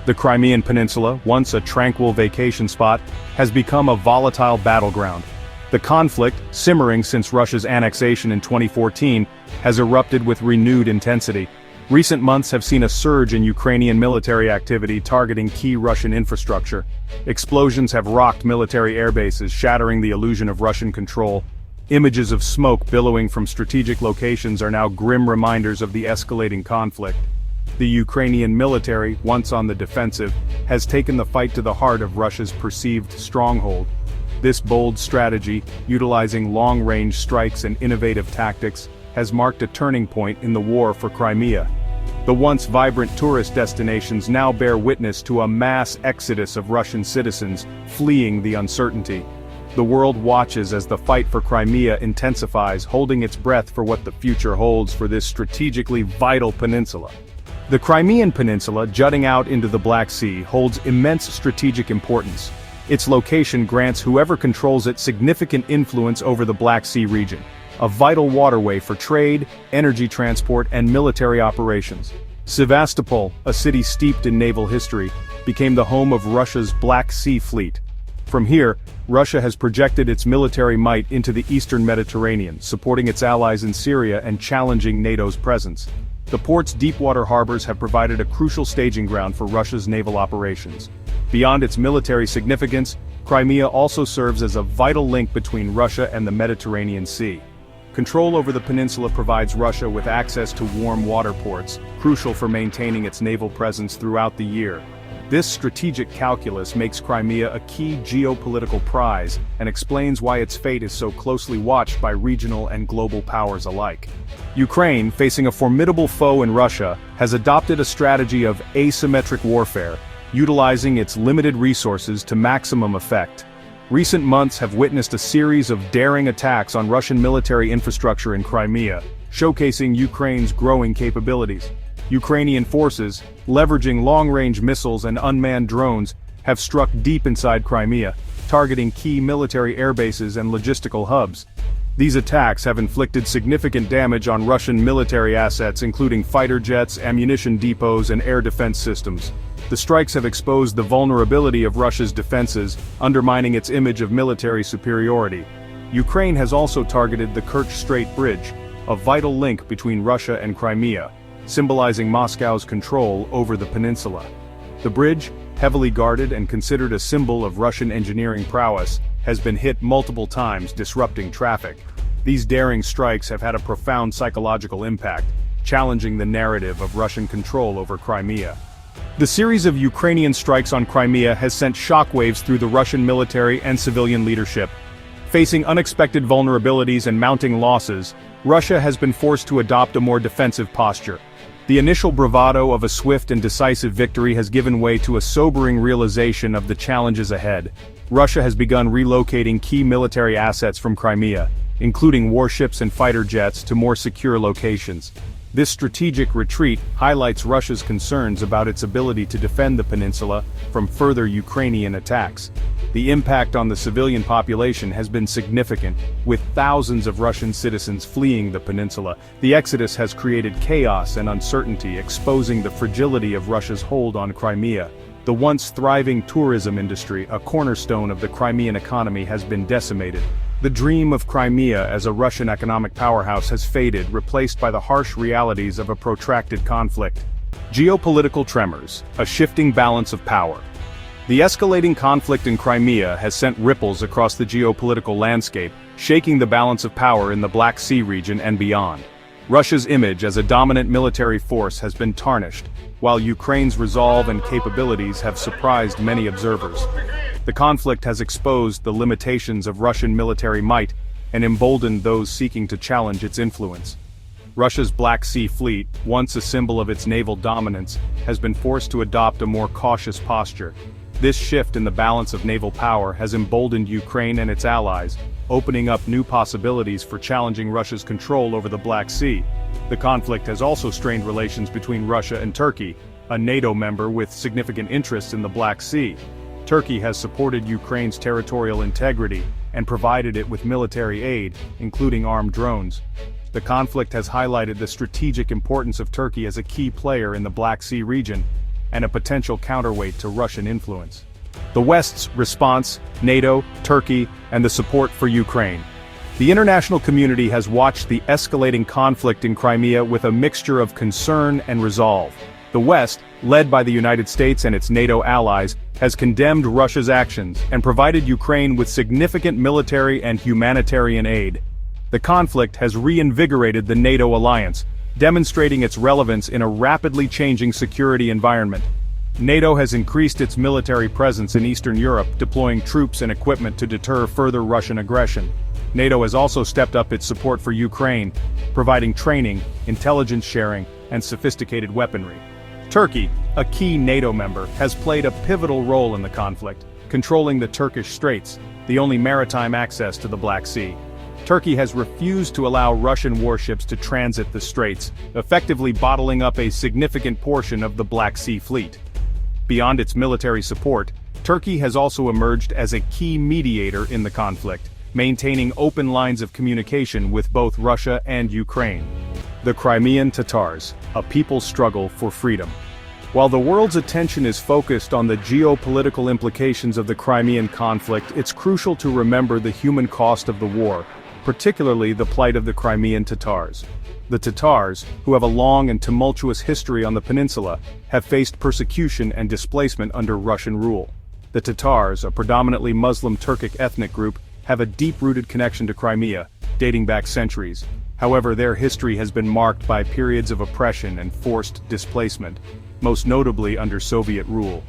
The Crimean Peninsula, once a tranquil vacation spot, has become a volatile battleground. The conflict, simmering since Russia's annexation in 2014, has erupted with renewed intensity. Recent months have seen a surge in Ukrainian military activity targeting key Russian infrastructure. Explosions have rocked military airbases, shattering the illusion of Russian control. Images of smoke billowing from strategic locations are now grim reminders of the escalating conflict. The Ukrainian military, once on the defensive, has taken the fight to the heart of Russia's perceived stronghold. This bold strategy, utilizing long-range strikes and innovative tactics, has marked a turning point in the war for Crimea. The once vibrant tourist destinations now bear witness to a mass exodus of Russian citizens, fleeing the uncertainty. The world watches as the fight for Crimea intensifies, holding its breath for what the future holds for this strategically vital peninsula. The Crimean Peninsula, jutting out into the Black Sea, holds immense strategic importance. Its location grants whoever controls it significant influence over the Black Sea region, a vital waterway for trade, energy transport, and military operations. Sevastopol, a city steeped in naval history, became the home of Russia's Black Sea Fleet. From here, Russia has projected its military might into the eastern Mediterranean, supporting its allies in Syria and challenging NATO's presence. The port's deep-water harbors have provided a crucial staging ground for Russia's naval operations. Beyond its military significance, Crimea also serves as a vital link between Russia and the Mediterranean Sea. Control over the peninsula provides Russia with access to warm water ports, crucial for maintaining its naval presence throughout the year. This strategic calculus makes Crimea a key geopolitical prize and explains why its fate is so closely watched by regional and global powers alike. Ukraine, facing a formidable foe in Russia, has adopted a strategy of asymmetric warfare, utilizing its limited resources to maximum effect. Recent months have witnessed a series of daring attacks on Russian military infrastructure in Crimea, showcasing Ukraine's growing capabilities. Ukrainian forces, leveraging long-range missiles and unmanned drones, have struck deep inside Crimea, targeting key military airbases and logistical hubs. These attacks have inflicted significant damage on Russian military assets, including fighter jets, ammunition depots, and air defense systems. The strikes have exposed the vulnerability of Russia's defenses, undermining its image of military superiority. Ukraine has also targeted the Kerch Strait Bridge, a vital link between Russia and Crimea, symbolizing Moscow's control over the peninsula. The bridge, heavily guarded and considered a symbol of Russian engineering prowess, has been hit multiple times, disrupting traffic. These daring strikes have had a profound psychological impact, challenging the narrative of Russian control over Crimea. The series of Ukrainian strikes on Crimea has sent shockwaves through the Russian military and civilian leadership. Facing unexpected vulnerabilities and mounting losses, Russia has been forced to adopt a more defensive posture. The initial bravado of a swift and decisive victory has given way to a sobering realization of the challenges ahead. Russia has begun relocating key military assets from Crimea, including warships and fighter jets, to more secure locations. This strategic retreat highlights Russia's concerns about its ability to defend the peninsula from further Ukrainian attacks. The impact on the civilian population has been significant, with thousands of Russian citizens fleeing the peninsula. The exodus has created chaos and uncertainty, exposing the fragility of Russia's hold on Crimea. The once thriving tourism industry, a cornerstone of the Crimean economy, has been decimated. The dream of Crimea as a Russian economic powerhouse has faded, replaced by the harsh realities of a protracted conflict. Geopolitical tremors, a shifting balance of power. The escalating conflict in Crimea has sent ripples across the geopolitical landscape, shaking the balance of power in the Black Sea region and beyond. Russia's image as a dominant military force has been tarnished, while Ukraine's resolve and capabilities have surprised many observers. The conflict has exposed the limitations of Russian military might and emboldened those seeking to challenge its influence. Russia's Black Sea Fleet, once a symbol of its naval dominance, has been forced to adopt a more cautious posture. This shift in the balance of naval power has emboldened Ukraine and its allies, opening up new possibilities for challenging Russia's control over the Black Sea. The conflict has also strained relations between Russia and Turkey, a NATO member with significant interests in the Black Sea. Turkey has supported Ukraine's territorial integrity and provided it with military aid, including armed drones. The conflict has highlighted the strategic importance of Turkey as a key player in the Black Sea region, and a potential counterweight to Russian influence. The West's response, NATO, Turkey, and the support for Ukraine. The international community has watched the escalating conflict in Crimea with a mixture of concern and resolve. The West, led by the United States and its NATO allies, has condemned Russia's actions and provided Ukraine with significant military and humanitarian aid. The conflict has reinvigorated the NATO alliance, demonstrating its relevance in a rapidly changing security environment. NATO has increased its military presence in Eastern Europe, deploying troops and equipment to deter further Russian aggression. NATO has also stepped up its support for Ukraine, providing training, intelligence sharing, and sophisticated weaponry. Turkey, a key NATO member, has played a pivotal role in the conflict, controlling the Turkish Straits, the only maritime access to the Black Sea. Turkey has refused to allow Russian warships to transit the straits, effectively bottling up a significant portion of the Black Sea fleet. Beyond its military support, Turkey has also emerged as a key mediator in the conflict, maintaining open lines of communication with both Russia and Ukraine. The Crimean Tatars, a people's struggle for freedom. While the world's attention is focused on the geopolitical implications of the Crimean conflict, it's crucial to remember the human cost of the war, particularly the plight of the Crimean Tatars. The Tatars, who have a long and tumultuous history on the peninsula, have faced persecution and displacement under Russian rule. The Tatars, a predominantly Muslim Turkic ethnic group, have a deep-rooted connection to Crimea, dating back centuries. However, their history has been marked by periods of oppression and forced displacement, most notably under Soviet rule.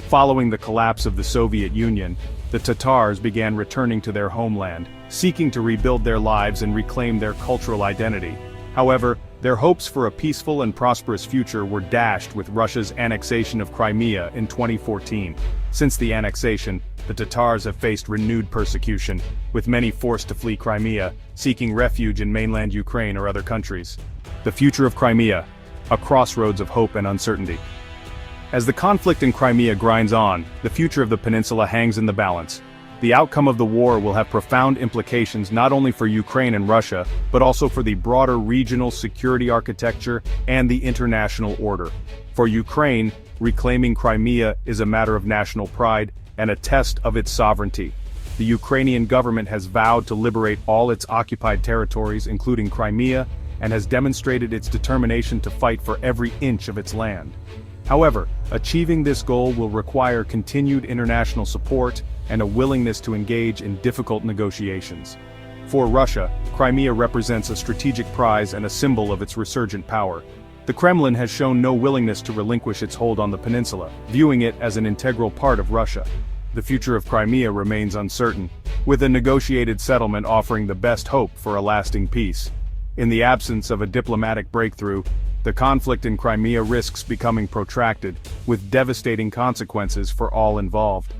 Following the collapse of the Soviet Union, the Tatars began returning to their homeland, seeking to rebuild their lives and reclaim their cultural identity. However, their hopes for a peaceful and prosperous future were dashed with Russia's annexation of Crimea in 2014. Since the annexation, the Tatars have faced renewed persecution, with many forced to flee Crimea, seeking refuge in mainland Ukraine or other countries. The future of Crimea, a crossroads of hope and uncertainty. As the conflict in Crimea grinds on, the future of the peninsula hangs in the balance. The outcome of the war will have profound implications not only for Ukraine and Russia, but also for the broader regional security architecture and the international order. For Ukraine, reclaiming Crimea is a matter of national pride and a test of its sovereignty. The Ukrainian government has vowed to liberate all its occupied territories, including Crimea, and has demonstrated its determination to fight for every inch of its land. However, achieving this goal will require continued international support and a willingness to engage in difficult negotiations. For Russia, Crimea represents a strategic prize and a symbol of its resurgent power. The Kremlin has shown no willingness to relinquish its hold on the peninsula, viewing it as an integral part of Russia. The future of Crimea remains uncertain, with a negotiated settlement offering the best hope for a lasting peace. In the absence of a diplomatic breakthrough, the conflict in Crimea risks becoming protracted, with devastating consequences for all involved.